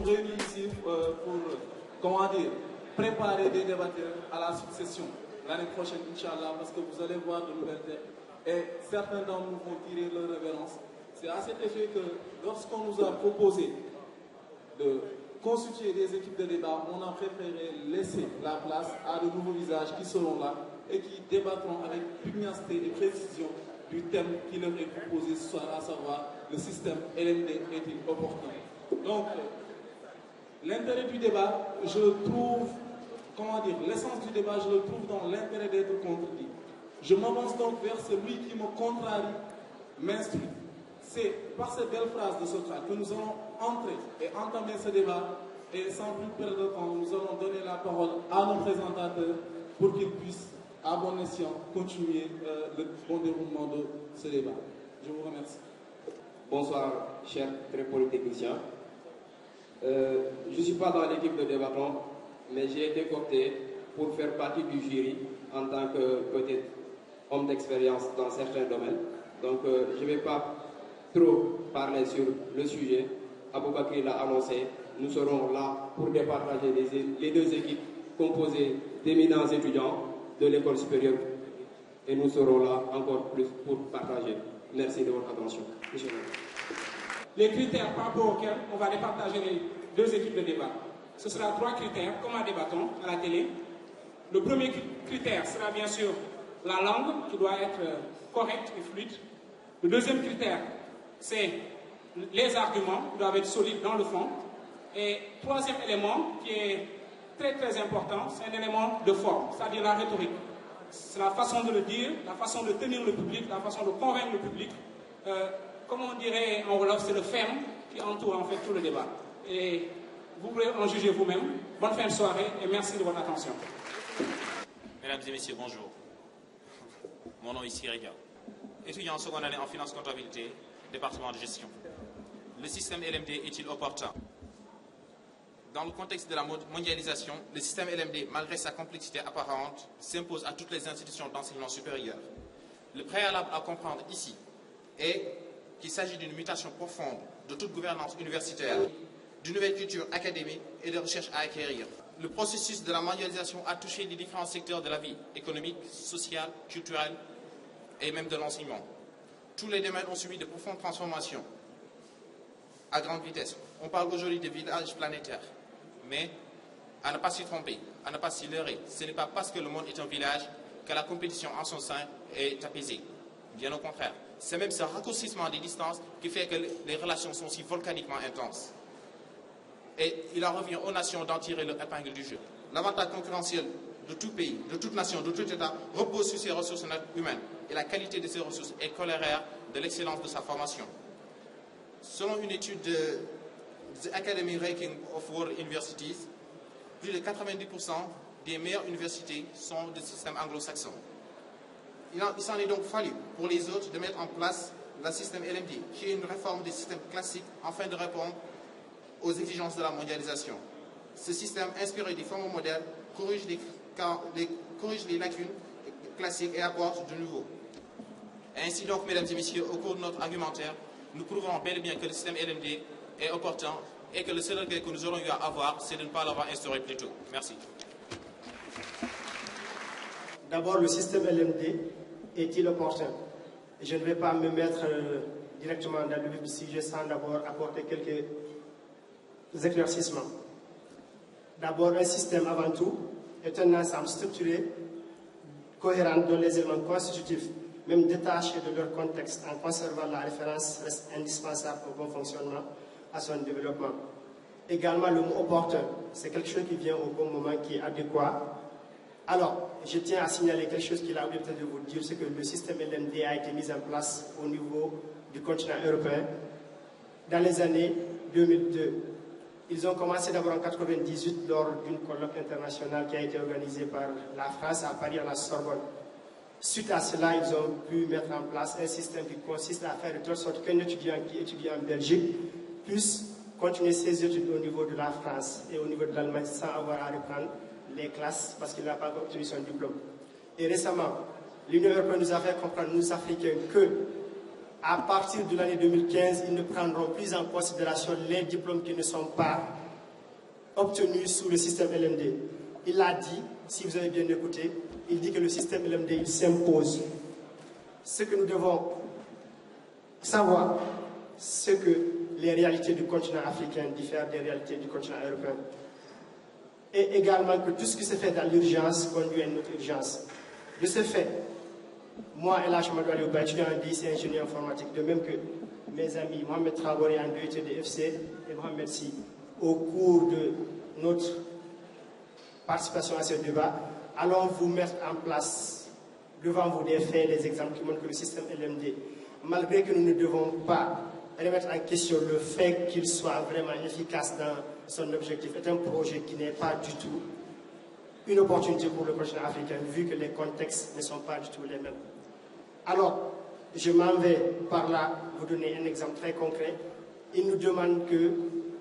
réunis ici pour, comment dire, préparer des débatteurs à la succession l'année prochaine, Inch'Allah, parce que vous allez voir de nouvelles têtes et certains d'entre nous vont tirer leur révérence. C'est à cet effet que lorsqu'on nous a proposé de constituer des équipes de débat, on a préféré laisser la place à de nouveaux visages qui seront là et qui débattront avec pugnacité et précision du thème qui leur est proposé ce soir, à savoir le système LMD est-il opportun. Donc, l'intérêt du débat, je le trouve, comment dire, l'essence du débat, je le trouve dans l'intérêt d'être contredit. Je m'avance donc vers celui qui me contrarie, m'instruit. C'est par cette belle phrase de Socrate que nous allons entrer et entamer ce débat. Et sans plus perdre de temps, nous allons donner la parole à nos présentateurs pour qu'ils puissent, à bon escient, continuer le bon déroulement de ce débat. Je vous remercie. Bonsoir, chers très polytechniciens. Je ne suis pas dans l'équipe de débattants, mais j'ai été coopté pour faire partie du jury en tant que peut-être homme d'expérience dans certains domaines. Donc, je ne vais pas trop parler sur le sujet. Aboubakri l'a annoncé. Nous serons là pour départager les deux équipes composées d'éminents étudiants de l'école supérieure. Et nous serons là encore plus pour partager. Merci de votre attention. Les critères par rapport auxquels on va départager les deux équipes de débat. Ce sera 3 critères, comme à débattons à la télé. Le premier critère sera bien sûr la langue, qui doit être correcte et fluide. Le deuxième critère, c'est les arguments, qui doivent être solides dans le fond. Et troisième élément, qui est très très important, c'est un élément de forme, c'est-à-dire la rhétorique. C'est la façon de le dire, la façon de tenir le public, la façon de convaincre le public. Comme on dirait en Wolof, c'est le ferme qui entoure en fait tout le débat. Et vous pouvez en juger vous-même. Bonne fin de soirée et merci de votre attention. Mesdames et messieurs, bonjour. Mon nom est Siriga, étudiant en seconde année en finance comptabilité, département de gestion. Le système LMD est-il opportun? Dans le contexte de la mondialisation, le système LMD, malgré sa complexité apparente, s'impose à toutes les institutions d'enseignement supérieur. Le préalable à comprendre ici est qu'il s'agit d'une mutation profonde de toute gouvernance universitaire, d'une nouvelle culture académique et de recherche à acquérir. Le processus de la mondialisation a touché les différents secteurs de la vie économique, sociale, culturelle et même de l'enseignement. Tous les domaines ont subi de profondes transformations à grande vitesse. On parle aujourd'hui de village planétaire, mais à ne pas s'y tromper, à ne pas s'y leurrer. Ce n'est pas parce que le monde est un village que la compétition en son sein est apaisée. Bien au contraire. C'est même ce raccourcissement des distances qui fait que les relations sont si volcaniquement intenses. Et il en revient aux nations d'en tirer leur épingle du jeu. L'avantage concurrentiel de tout pays, de toute nation, de tout État repose sur ses ressources humaines. Et la qualité de ces ressources est corrélaire de l'excellence de sa formation. Selon une étude de The Academy Ranking of World Universities, plus de 90% des meilleures universités sont de système anglo-saxon. Il s'en est donc fallu pour les autres de mettre en place le système LMD, qui est une réforme des systèmes classiques afin de répondre aux exigences de la mondialisation. Ce système, inspiré des formes modèles, corrige les lacunes classiques et apporte du nouveau. Ainsi donc, mesdames et messieurs, au cours de notre argumentaire, nous prouverons bel et bien que le système LMD est opportun et que le seul regret que nous aurons eu à avoir, c'est de ne pas l'avoir instauré plus tôt. Merci. D'abord, le système LMD est-il opportun? Je ne vais pas me mettre directement dans le vif du sujet sans d'abord apporter quelques éclaircissements. D'abord, un système avant tout est un ensemble structuré, cohérent, dont les éléments constitutifs, même détachés de leur contexte en conservant la référence, restent indispensables au bon fonctionnement, à son développement. Également, le mot opportun, c'est quelque chose qui vient au bon moment, qui est adéquat. Alors, je tiens à signaler quelque chose qu'il a oublié peut-être de vous dire, c'est que le système LMD a été mis en place au niveau du continent européen dans les années 2002. Ils ont commencé d'abord en 1998 lors d'une colloque internationale qui a été organisée par la France à Paris à la Sorbonne. Suite à cela, ils ont pu mettre en place un système qui consiste à faire de telle sorte qu'un étudiant qui étudie en Belgique puisse continuer ses études au niveau de la France et au niveau de l'Allemagne sans avoir à reprendre les classes parce qu'il n'a pas obtenu son diplôme. Et récemment, l'Union européenne nous a fait comprendre, nous Africains, que à partir de l'année 2015, ils ne prendront plus en considération les diplômes qui ne sont pas obtenus sous le système LMD. Il l'a dit, si vous avez bien écouté, il dit que le système LMD, il s'impose. Ce que nous devons savoir, c'est que les réalités du continent africain diffèrent des réalités du continent européen. Et également que tout ce qui se fait dans l'urgence conduit à une autre urgence. De ce fait, moi, Elhaj Amadou Aliouba, étudiant en DIC et ingénieur informatique, de même que mes amis Mohamed Traoré en DUT de FC et Mohamed Si, au cours de notre participation à ce débat, allons vous mettre en place devant vous des faits, des exemples qui montrent que le système LMD, malgré que nous ne devons pas remettre en question le fait qu'il soit vraiment efficace dans son objectif, est un projet qui n'est pas du tout une opportunité pour le continent africain, vu que les contextes ne sont pas du tout les mêmes. Alors, je m'en vais par là vous donner un exemple très concret. Il nous demande que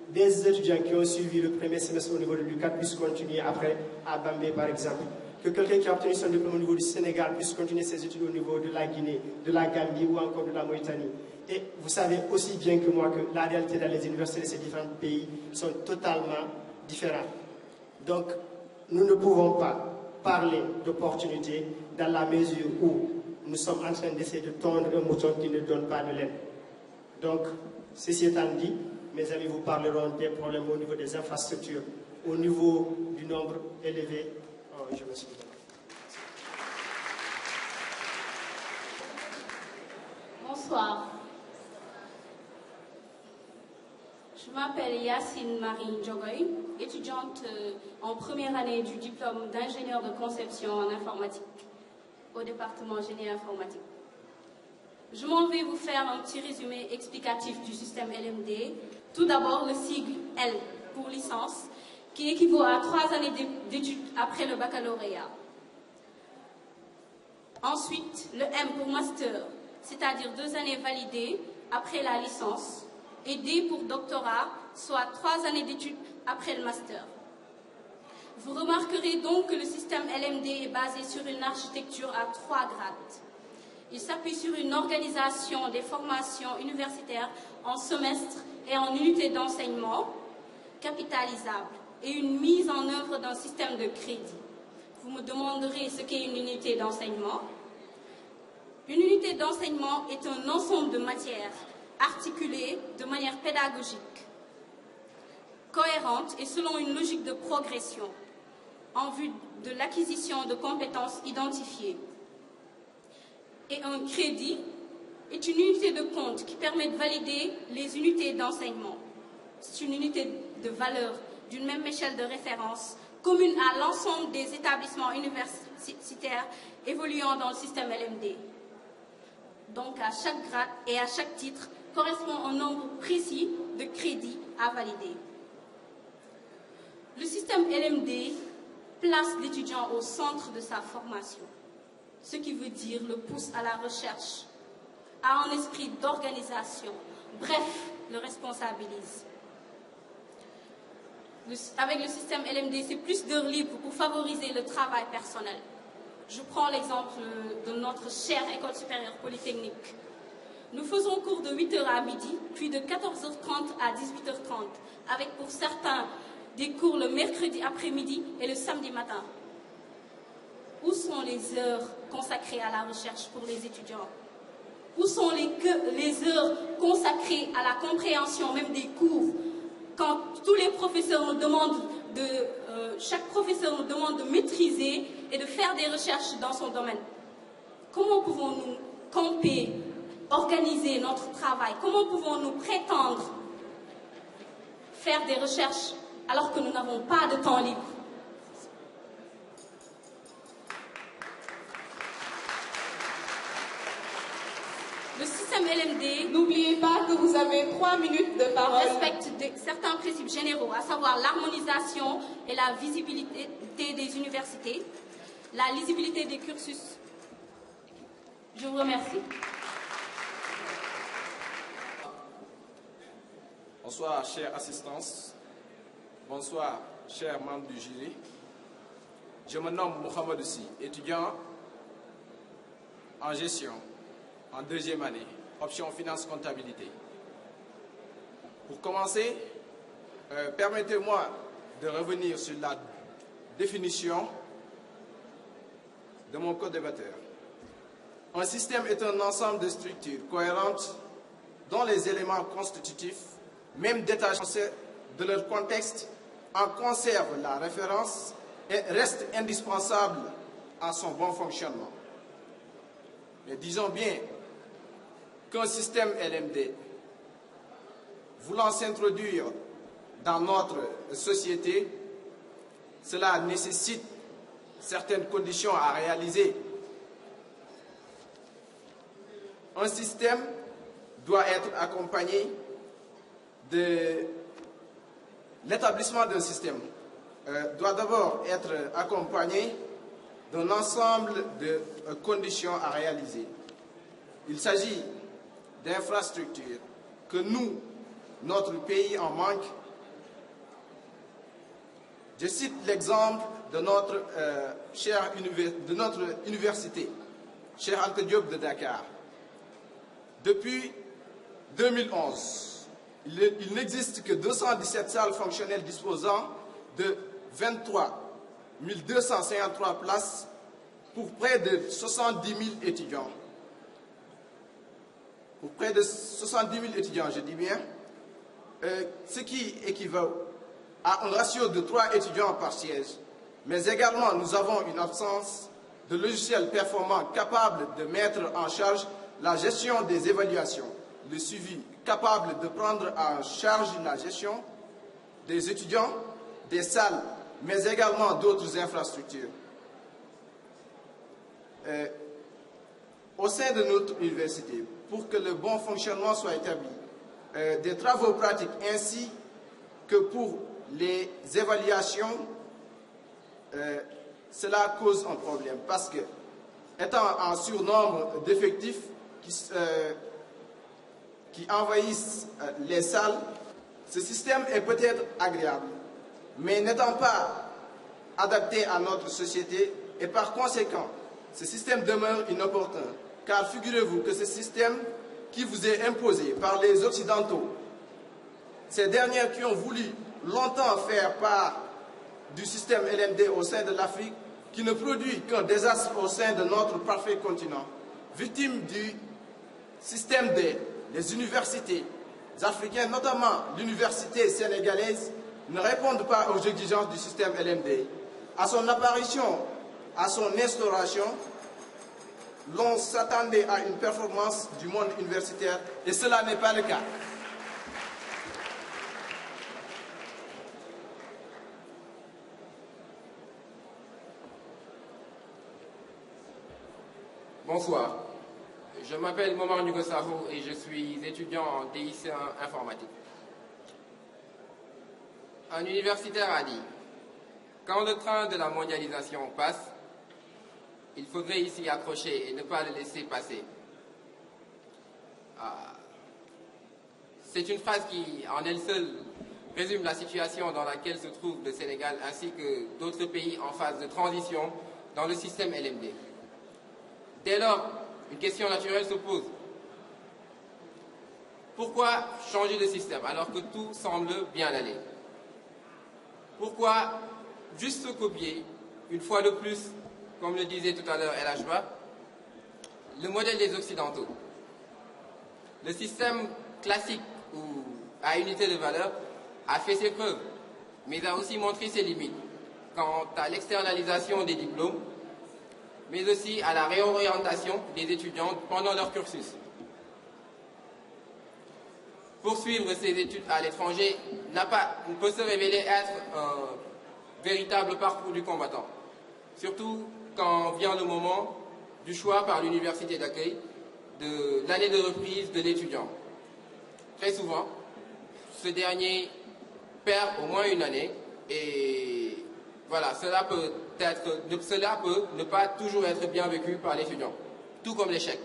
des étudiants qui ont suivi le premier semestre au niveau de l'UCAD puissent continuer après à Bambey, par exemple. Que quelqu'un qui a obtenu son diplôme au niveau du Sénégal puisse continuer ses études au niveau de la Guinée, de la Gambie ou encore de la Mauritanie. Et vous savez aussi bien que moi que la réalité dans les universités de ces différents pays sont totalement différentes. Donc, nous ne pouvons pas parler d'opportunités dans la mesure où nous sommes en train d'essayer de tondre un mouton qui ne donne pas de laine. Donc, ceci étant dit, mes amis vous parleront des problèmes au niveau des infrastructures, au niveau du nombre élevé. Oh, je me suis dit. Bonsoir. Je m'appelle Yacine Marie Djogoy, étudiante en première année du diplôme d'ingénieur de conception en informatique au département génie informatique. Je m'en vais vous faire un petit résumé explicatif du système LMD. Tout d'abord, le sigle L pour licence, qui équivaut à 3 années d'études après le baccalauréat. Ensuite, le M pour master, c'est-à-dire 2 années validées après la licence, et D pour doctorat, soit 3 années d'études après le master. Vous remarquerez donc que le système LMD est basé sur une architecture à 3 grades. Il s'appuie sur une organisation des formations universitaires en semestre et en unités d'enseignement capitalisables et une mise en œuvre d'un système de crédit. Vous me demanderez ce qu'est une unité d'enseignement. Une unité d'enseignement est un ensemble de matières articulées de manière pédagogique, cohérente et selon une logique de progression en vue de l'acquisition de compétences identifiées. Et un crédit est une unité de compte qui permet de valider les unités d'enseignement. C'est une unité de valeur d'une même échelle de référence commune à l'ensemble des établissements universitaires évoluant dans le système LMD. Donc à chaque grade et à chaque titre correspond un nombre précis de crédits à valider. Le système LMD place l'étudiant au centre de sa formation, ce qui veut dire le pousse à la recherche, à un esprit d'organisation, bref, le responsabilise. Avec le système LMD, c'est plus d'heures libres pour favoriser le travail personnel. Je prends l'exemple de notre chère École supérieure polytechnique. Nous faisons cours de 8h à midi, puis de 14h30 à 18h30, avec pour certains des cours le mercredi après-midi et le samedi matin. Où sont les heures consacrées à la recherche pour les étudiants? Où sont les heures consacrées à la compréhension même des cours? Quand tous les professeurs nous demandent chaque professeur nous demande de maîtriser et de faire des recherches dans son domaine. Comment pouvons-nous camper, organiser notre travail? Comment pouvons-nous prétendre faire des recherches alors que nous n'avons pas de temps libre? Le système LMD, n'oubliez pas que vous avez 3 minutes de parole, respecte certains principes généraux, à savoir l'harmonisation et la visibilité des universités, la lisibilité des cursus. Je vous remercie. Bonsoir, chère assistance. Bonsoir, chers membres du jury. Je me nomme Mohamed Si, étudiant en gestion en 2e année, option finance-comptabilité. Pour commencer, permettez-moi de revenir sur la définition de mon co-débatteur. Un système est un ensemble de structures cohérentes dont les éléments constitutifs, même détachés de leur contexte, en conservent la référence et restent indispensables à son bon fonctionnement. Mais disons bien qu'un système LMD, voulant s'introduire dans notre société, cela nécessite certaines conditions à réaliser. Un système doit être accompagné de l'établissement d'un système. Doit d'abord être accompagné d'un ensemble de conditions à réaliser. Il s'agit d'infrastructures que nous, notre pays en manque. Je cite l'exemple de notre université, Cheikh Anta Diop de Dakar. Depuis 2011, il n'existe que 217 salles fonctionnelles disposant de 23 253 places pour près de 70 000 étudiants. Pour près de 70 000 étudiants, je dis bien, ce qui équivaut à un ratio de 3 étudiants par siège. Mais également, nous avons une absence de logiciels performants capables de mettre en charge la gestion des évaluations, le suivi, capable de prendre en charge la gestion des étudiants, des salles, mais également d'autres infrastructures. Au sein de notre université, pour que le bon fonctionnement soit établi, des travaux pratiques ainsi que pour les évaluations, cela cause un problème parce que, étant en surnombre d'effectifs qui envahissent les salles, ce système est peut-être agréable, mais n'étant pas adapté à notre société et par conséquent, ce système demeure inopportun. Car figurez-vous que ce système qui vous est imposé par les Occidentaux, ces derniers qui ont voulu longtemps faire part du système LMD au sein de l'Afrique, qui ne produit qu'un désastre au sein de notre parfait continent, victime du système des universités africaines, notamment l'université sénégalaise, ne répondent pas aux exigences du système LMD. À son apparition, à son instauration, l'on s'attendait à une performance du monde universitaire et cela n'est pas le cas. Bonsoir, je m'appelle Momar Nugosaho et je suis étudiant en TIC informatique. Un universitaire a dit, quand le train de la mondialisation passe, il faudrait y s'y accrocher et ne pas le laisser passer. C'est une phrase qui, en elle seule, résume la situation dans laquelle se trouve le Sénégal ainsi que d'autres pays en phase de transition dans le système LMD. Dès lors, une question naturelle se pose. Pourquoi changer de système alors que tout semble bien aller? Pourquoi juste se copier, une fois de plus, comme le disait tout à l'heure El Ajba, le modèle des Occidentaux? Le système classique ou à unité de valeur a fait ses preuves, mais a aussi montré ses limites quant à l'externalisation des diplômes, mais aussi à la réorientation des étudiants pendant leur cursus. Poursuivre ses études à l'étranger peut se révéler être un véritable parcours du combattant, surtout quand vient le moment du choix par l'université d'accueil de l'année de reprise de l'étudiant. Très souvent, ce dernier perd au moins une année et voilà, cela peut ne pas toujours être bien vécu par l'étudiant, tout comme l'échec.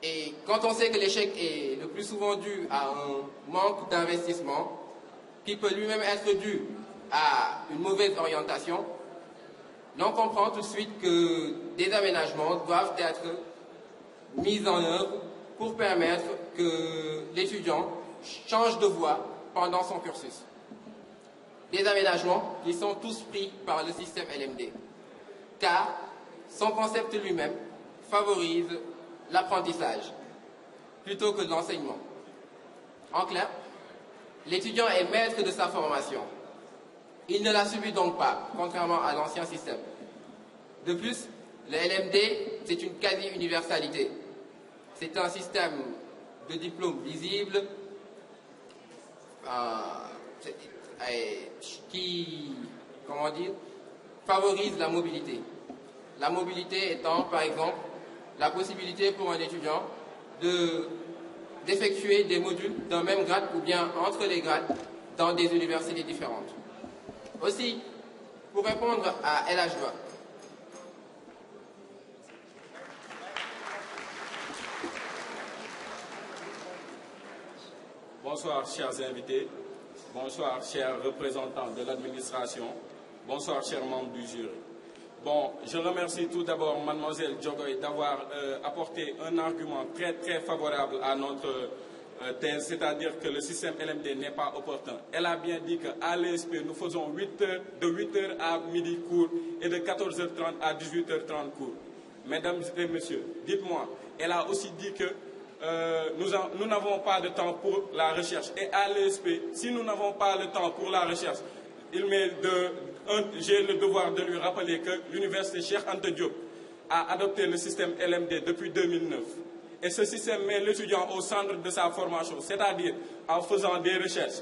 Et quand on sait que l'échec est le plus souvent dû à un manque d'investissement, qui peut lui-même être dû à une mauvaise orientation, l'on comprend tout de suite que des aménagements doivent être mis en œuvre pour permettre que l'étudiant change de voie pendant son cursus. des aménagements qui sont tous pris par le système LMD, car son concept lui-même favorise l'apprentissage plutôt que l'enseignement. En clair, l'étudiant est maître de sa formation. Il ne la subit donc pas, contrairement à l'ancien système. De plus, le LMD, c'est une quasi-universalité. C'est un système de diplôme lisible qui, favorise la mobilité. La mobilité étant, par exemple, la possibilité pour un étudiant d'effectuer des modules d'un même grade ou bien entre les grades dans des universités différentes. Aussi, pour répondre à El Ajwa, bonsoir chers invités, bonsoir chers représentants de l'administration, bonsoir chers membres du jury. Bon, je remercie tout d'abord mademoiselle Diogoy d'avoir apporté un argument très favorable à notre thèse, c'est-à-dire que le système LMD n'est pas opportun. Elle a bien dit qu'à l'ESP, nous faisons de 8h à midi cours et de 14h30 à 18h30 cours. Mesdames et messieurs, dites-moi, elle a aussi dit que nous n'avons pas de temps pour la recherche. Et à l'ESP, si nous n'avons pas le temps pour la recherche, j'ai le devoir de lui rappeler que l'université Cheikh Anta Diop a adopté le système LMD depuis 2009. Et ce système met l'étudiant au centre de sa formation, c'est-à-dire en faisant des recherches.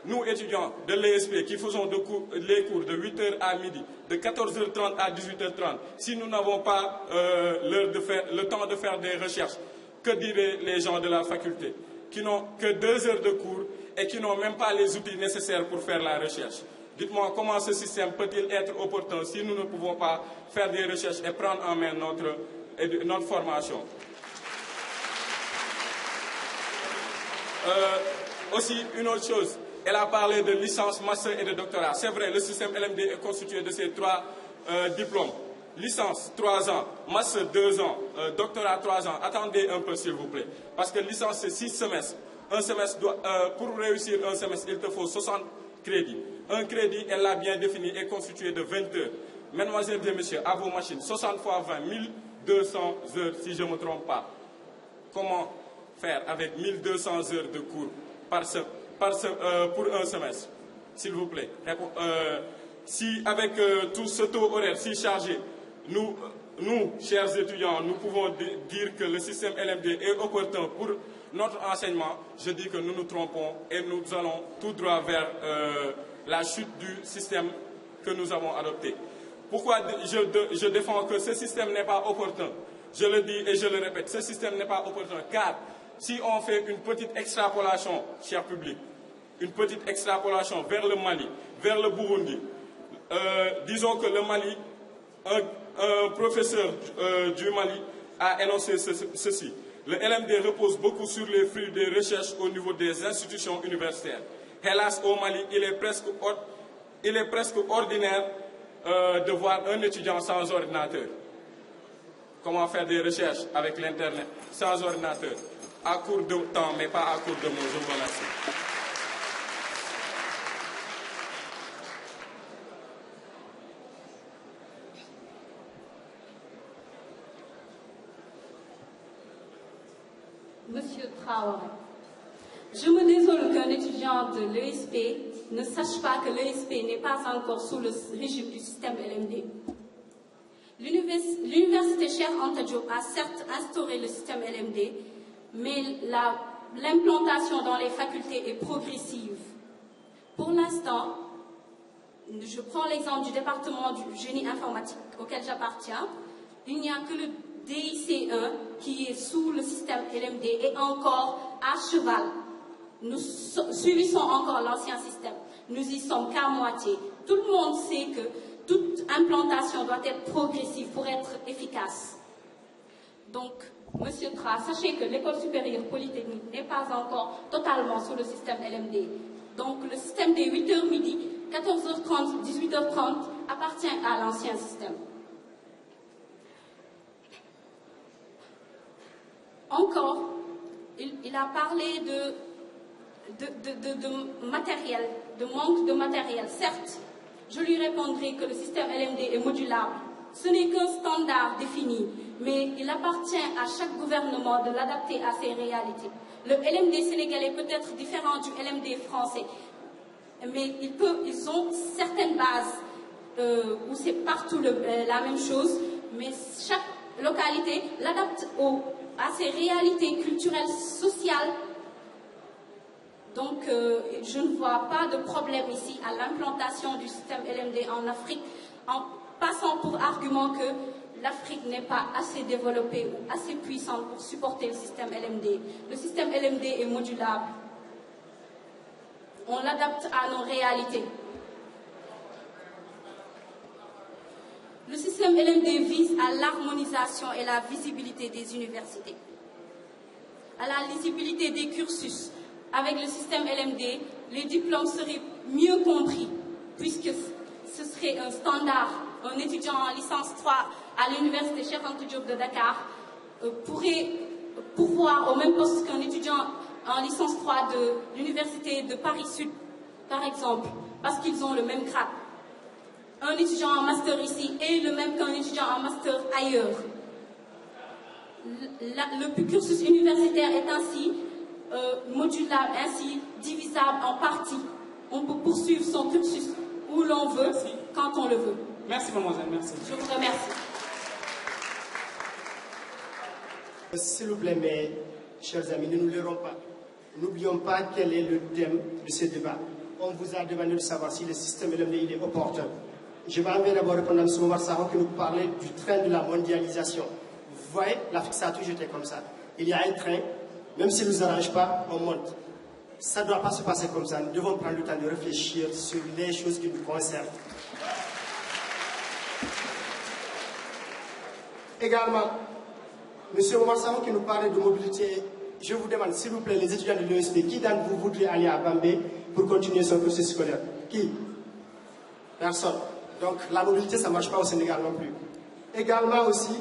Nous, étudiants de l'ESP, qui faisons les cours de 8h à midi, de 14h30 à 18h30, si nous n'avons pas le temps de faire des recherches, que diraient les gens de la faculté, qui n'ont que 2 heures de cours et qui n'ont même pas les outils nécessaires pour faire la recherche? Dites-moi, comment ce système peut-il être opportun si nous ne pouvons pas faire des recherches et prendre en main notre formation? Aussi, une autre chose, elle a parlé de licence, master et de doctorat. C'est vrai, le système LMD est constitué de ces 3 diplômes. Licence, 3 ans, master, 2 ans, doctorat, 3 ans. Attendez un peu, s'il vous plaît. Parce que licence, c'est 6 semestres. Un semestre pour réussir un semestre, il te faut 60 crédits. Un crédit, elle l'a bien défini, est constitué de 20 heures. Mesdemoiselles et messieurs, à vos machines, 60 fois 20, 1200 heures, si je ne me trompe pas. Comment faire avec 1200 heures de cours pour un semestre? S'il vous plaît. Si avec tout ce taux horaire si chargé, nous, chers étudiants, nous pouvons dire que le système LMD est opportun pour notre enseignement, je dis que nous nous trompons et nous allons tout droit vers la chute du système que nous avons adopté. Pourquoi je défends que ce système n'est pas opportun? Je le dis et je le répète, ce système n'est pas opportun, car si on fait une petite extrapolation, cher public, une petite extrapolation vers le Mali, vers le Burundi, disons que le Mali, un professeur du Mali a énoncé ceci. Le LMD repose beaucoup sur les fruits des recherches au niveau des institutions universitaires. Hélas, au Mali, il est presque ordinaire de voir un étudiant sans ordinateur. Comment faire des recherches avec l'Internet sans ordinateur? À court de temps, mais pas à court de mots. Je vous remercie. Monsieur Traoré, je me désole qu'un étudiant de l'ESP ne sache pas que l'ESP n'est pas encore sous le régime du système LMD. L'université Cheikh Anta Diop a certes instauré le système LMD, mais l'implantation dans les facultés est progressive. Pour l'instant, je prends l'exemple du département du génie informatique auquel j'appartiens, il n'y a que le DIC1 qui est sous le système LMD et encore à cheval. Nous subissons encore l'ancien système. Nous y sommes qu'à moitié. Tout le monde sait que toute implantation doit être progressive pour être efficace. Donc, Monsieur Tra, sachez que l'école supérieure polytechnique n'est pas encore totalement sous le système LMD. Donc, le système des 8h midi, 14h30, 18h30 appartient à l'ancien système. Encore, il a parlé de de matériel, de manque de matériel. Certes, je lui répondrai que le système LMD est modulable. Ce n'est qu'un standard défini, mais il appartient à chaque gouvernement de l'adapter à ses réalités. Le LMD sénégalais peut être différent du LMD français, mais ils ont certaines bases où c'est partout la même chose, mais chaque localité l'adapte à ses réalités culturelles, sociales. Donc, je ne vois pas de problème ici à l'implantation du système LMD en Afrique, en passant pour argument que l'Afrique n'est pas assez développée ou assez puissante pour supporter le système LMD. Le système LMD est modulable. On l'adapte à nos réalités. Le système LMD vise à l'harmonisation et la visibilité des universités, à la lisibilité des cursus. Avec le système LMD, les diplômes seraient mieux compris, puisque ce serait un standard. Un étudiant en licence 3 à l'université Cheikh Anta Diop de Dakar pourrait pourvoir au même poste qu'un étudiant en licence 3 de l'université de Paris Sud, par exemple, parce qu'ils ont le même grade. Un étudiant en master ici est le même qu'un étudiant en master ailleurs. Le cursus universitaire est ainsi modulable, ainsi divisable en parties. On peut poursuivre son cursus où l'on veut, quand on le veut. Merci, mademoiselle, merci. Je vous remercie. S'il vous plaît, mes chers amis, ne nous leurrons pas. N'oublions pas quel est le thème de ce débat. On vous a demandé de savoir si le système LMD il est opportun. Je vais d'abord répondre à M. Omar Sarro qui nous parlait du train de la mondialisation. Vous voyez, l'Afrique, ça a toujours été comme ça. Il y a un train, même s'il ne nous arrange pas, on monte. Ça ne doit pas se passer comme ça. Nous devons prendre le temps de réfléchir sur les choses qui nous concernent. Également, M. Omar Sarro qui nous parlait de mobilité, je vous demande, s'il vous plaît, les étudiants de l'ESP, qui d'entre vous voudrait aller à Bambey pour continuer son cursus scolaire? Qui? Personne. Donc la mobilité, ça ne marche pas au Sénégal non plus. Également aussi,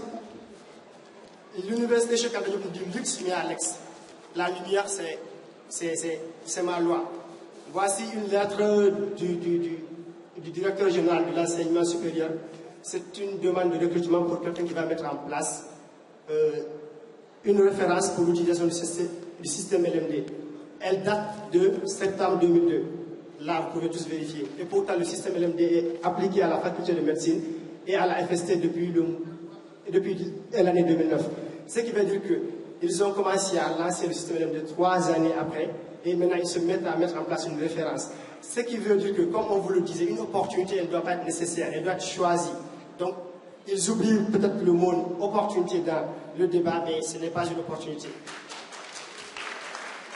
l'université Cheikh Anta Diop nous dit luxe mais à l'ex. La lumière, c'est ma loi. Voici une lettre du directeur général de l'enseignement supérieur. C'est une demande de recrutement pour quelqu'un qui va mettre en place une référence pour l'utilisation du système LMD. Elle date de septembre 2002. Là, vous pouvez tous vérifier. Et pourtant, le système LMD est appliqué à la faculté de médecine et à la FST depuis l'année 2009. Ce qui veut dire qu'ils ont commencé à lancer le système LMD 3 années après et maintenant ils se mettent à mettre en place une référence. Ce qui veut dire que, comme on vous le disait, une opportunité, elle ne doit pas être nécessaire, elle doit être choisie. Donc, ils oublient peut-être le mot opportunité dans le débat, mais ce n'est pas une opportunité.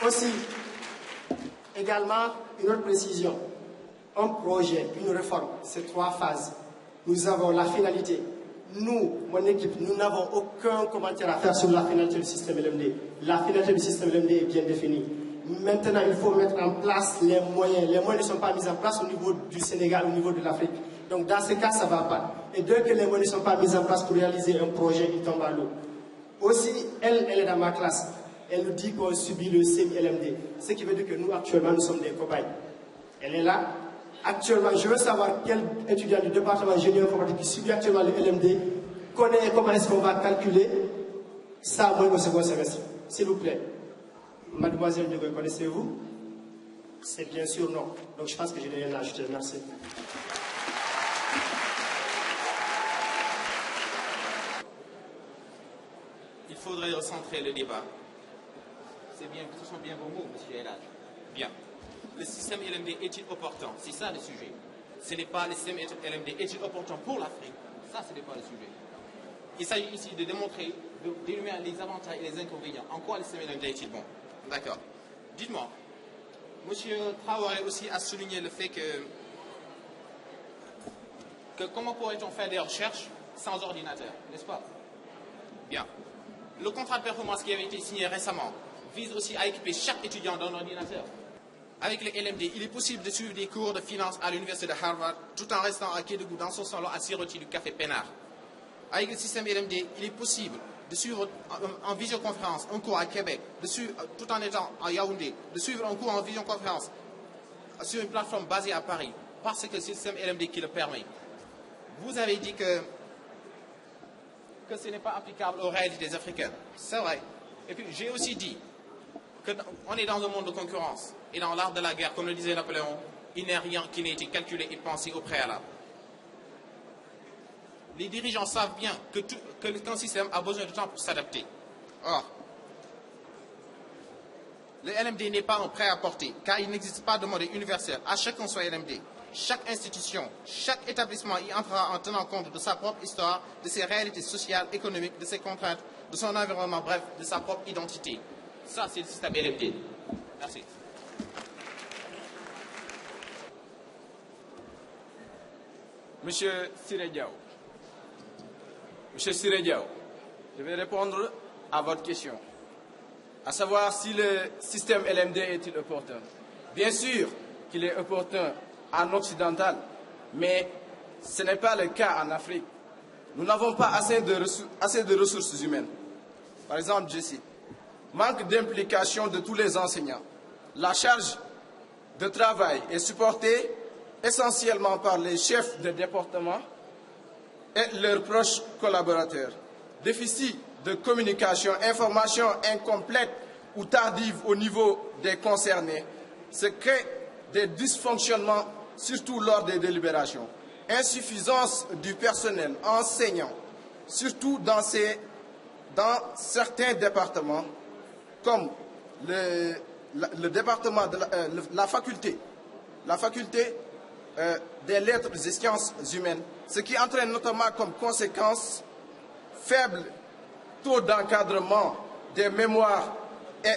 Aussi, également, une autre précision. Un projet, une réforme, c'est 3 phases. Nous avons la finalité. Nous, mon équipe, nous n'avons aucun commentaire à faire sur la finalité du système LMD. La finalité du système LMD est bien définie. Maintenant, il faut mettre en place les moyens. Les moyens ne sont pas mis en place au niveau du Sénégal, au niveau de l'Afrique. Donc, dans ce cas, ça ne va pas. Et dès que les moyens ne sont pas mis en place pour réaliser un projet, il tombe à l'eau. Aussi, elle est dans ma classe. Elle nous dit qu'on subit le CMI-LMD. Ce qui veut dire que nous, actuellement, nous sommes des cobayes. Elle est là. Actuellement, je veux savoir quel étudiant du département génie informatique qui subit actuellement le LMD connaît comment est-ce qu'on va calculer ça au second semestre. S'il vous plaît. Mademoiselle Ndiaye, connaissez-vous? C'est bien sûr non. Donc je pense que je n'ai rien à ajouter. Merci. Il faudrait recentrer le débat. C'est bien, ce sont bien vos mots, monsieur Elad. Bien. Le système LMD est-il opportun? C'est ça le sujet. Ce n'est pas le système LMD est-il opportun pour l'Afrique? Ça, ce n'est pas le sujet. Il s'agit ici de démontrer, d'énumérer les avantages et les inconvénients. En quoi le système LMD est-il bon? D'accord. Dites-moi, monsieur Traoré aussi a souligné le fait que comment pourrait-on faire des recherches sans ordinateur, n'est-ce pas? Bien. Le contrat de performance qui avait été signé récemment vise aussi à équiper chaque étudiant d'un ordinateur. Avec le LMD, il est possible de suivre des cours de finance à l'université de Harvard tout en restant à Kédougou dans son salon à siroter du café peinard. Avec le système LMD, il est possible de suivre en visioconférence un cours à Québec, tout en étant à Yaoundé, de suivre un cours en visioconférence sur une plateforme basée à Paris, parce que le système LMD qui le permet. Vous avez dit que ce n'est pas applicable aux réalités africaines. C'est vrai. Et puis j'ai aussi dit qu'on est dans un monde de concurrence. Et dans l'art de la guerre, comme le disait Napoléon, il n'est rien qui n'ait été calculé et pensé au préalable. Les dirigeants savent bien qu'un système a besoin de temps pour s'adapter. Or, le LMD n'est pas un prêt à porter, car il n'existe pas de modèle universel à chacun soit LMD. Chaque institution, chaque établissement y entrera en tenant compte de sa propre histoire, de ses réalités sociales, économiques, de ses contraintes, de son environnement, bref, de sa propre identité. Ça, c'est le système LMD. Merci. Monsieur Sirediao. Monsieur Sirediao, je vais répondre à votre question, à savoir si le système LMD est-il opportun. Bien sûr qu'il est opportun en occidental, mais ce n'est pas le cas en Afrique. Nous n'avons pas assez de ressources humaines. Par exemple, je cite, manque d'implication de tous les enseignants. La charge de travail est supportée essentiellement par les chefs de département et leurs proches collaborateurs. Déficit de communication, information incomplète ou tardive au niveau des concernés, ce crée des dysfonctionnements, surtout lors des délibérations. Insuffisance du personnel enseignant, surtout dans certains départements, comme le département de la faculté des lettres et sciences humaines, ce qui entraîne notamment comme conséquence faible taux d'encadrement des mémoires et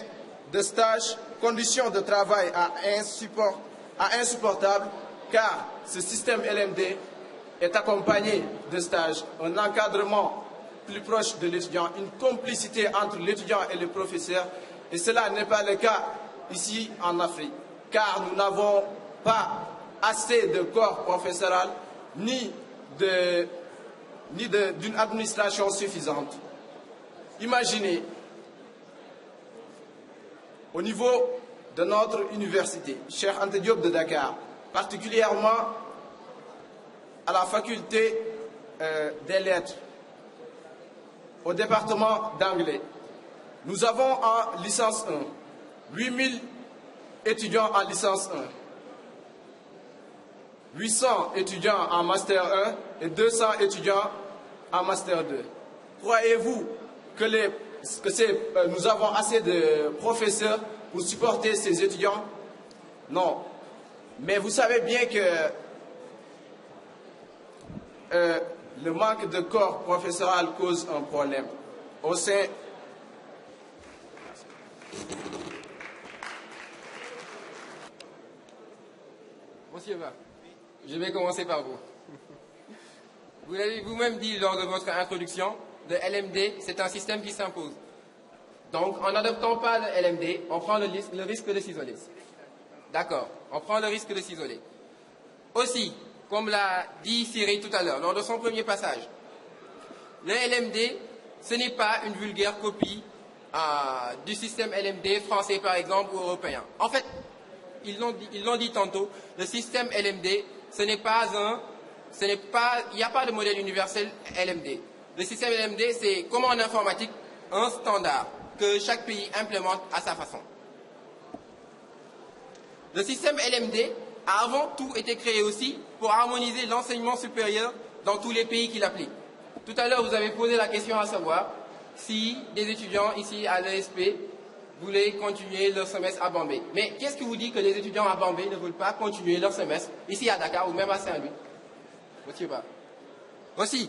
de stages, conditions de travail insupportables, car ce système LMD est accompagné de stages, un encadrement plus proche de l'étudiant, une complicité entre l'étudiant et le professeur, et cela n'est pas le cas ici en Afrique, car nous n'avons pas assez de corps professoral, ni d'une administration suffisante. Imaginez, au niveau de notre université, Cheikh Anta Diop de Dakar, particulièrement à la faculté des lettres, au département d'anglais, nous avons en licence 1, 8000 étudiants en licence 1. 800 étudiants en Master 1 et 200 étudiants en Master 2. Croyez-vous que nous avons assez de professeurs pour supporter ces étudiants? Non. Mais vous savez bien que le manque de corps professoral cause un problème au sein. Monsieur Va. Je vais commencer par vous. Vous l'avez vous-même dit lors de votre introduction, le LMD, c'est un système qui s'impose. Donc, en n'adoptant pas le LMD, on prend le risque de s'isoler. D'accord, on prend le risque de s'isoler. Aussi, comme l'a dit Cyril tout à l'heure, lors de son premier passage, le LMD, ce n'est pas une vulgaire copie du système LMD français, par exemple, ou européen. En fait, ils l'ont dit tantôt, le système LMD, il n'y a pas de modèle universel LMD. Le système LMD, c'est comme en informatique, un standard que chaque pays implémente à sa façon. Le système LMD a avant tout été créé aussi pour harmoniser l'enseignement supérieur dans tous les pays qui l'appliquent. Tout à l'heure, vous avez posé la question à savoir si des étudiants ici à l'ESP voulaient continuer leur semestre à Bambey. Mais qu'est-ce qui vous dit que les étudiants à Bambey ne veulent pas continuer leur semestre ici à Dakar ou même à Saint-Louis? Monsieur pas. Aussi,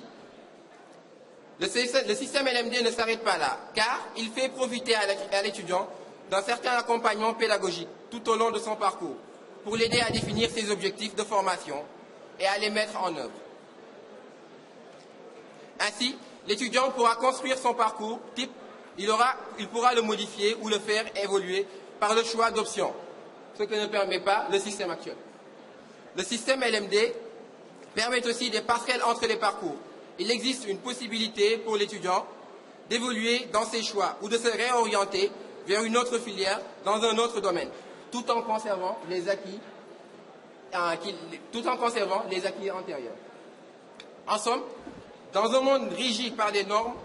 le système LMD ne s'arrête pas là, car il fait profiter à l'étudiant d'un certain accompagnement pédagogique tout au long de son parcours, pour l'aider à définir ses objectifs de formation et à les mettre en œuvre. Ainsi, l'étudiant pourra construire son parcours type, il pourra le modifier ou le faire évoluer par le choix d'options, ce que ne permet pas le système actuel. Le système LMD permet aussi des passerelles entre les parcours. Il existe une possibilité pour l'étudiant d'évoluer dans ses choix ou de se réorienter vers une autre filière dans un autre domaine, tout en conservant les acquis antérieurs. En somme, dans un monde régi par des normes,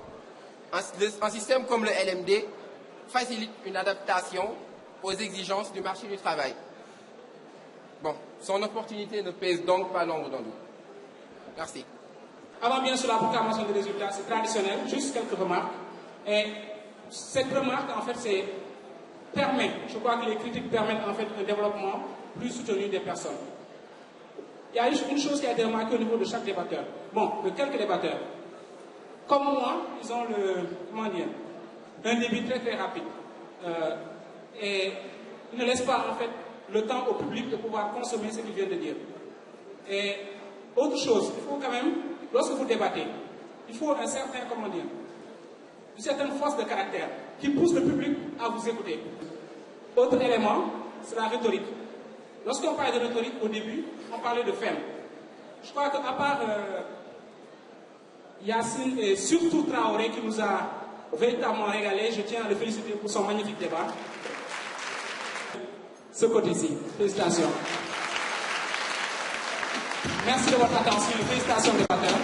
un système comme le LMD facilite une adaptation aux exigences du marché du travail. Bon, son opportunité ne pèse donc pas l'ombre d'un doute. Merci. Avant bien sûr la proclamation des résultats, c'est traditionnel, juste quelques remarques. Et cette remarque, en fait, je crois que les critiques permettent en fait un développement plus soutenu des personnes. Il y a une chose qui a été remarquée au niveau de chaque débatteur. Bon, de quelques débatteurs. Comme moi, ils ont un débit très très rapide. Et ils ne laissent pas en fait le temps au public de pouvoir consommer ce qu'ils viennent de dire. Et autre chose, il faut quand même, lorsque vous débattez, il faut une certaine force de caractère qui pousse le public à vous écouter. Autre élément, c'est la rhétorique. Lorsqu'on parle de rhétorique au début, on parlait de ferme. Je crois qu'à part Yacine et surtout Traoré qui nous a véritablement régalé, je tiens à le féliciter pour son magnifique débat. Ce côté-ci, félicitations. Merci de votre attention et félicitations débatteurs.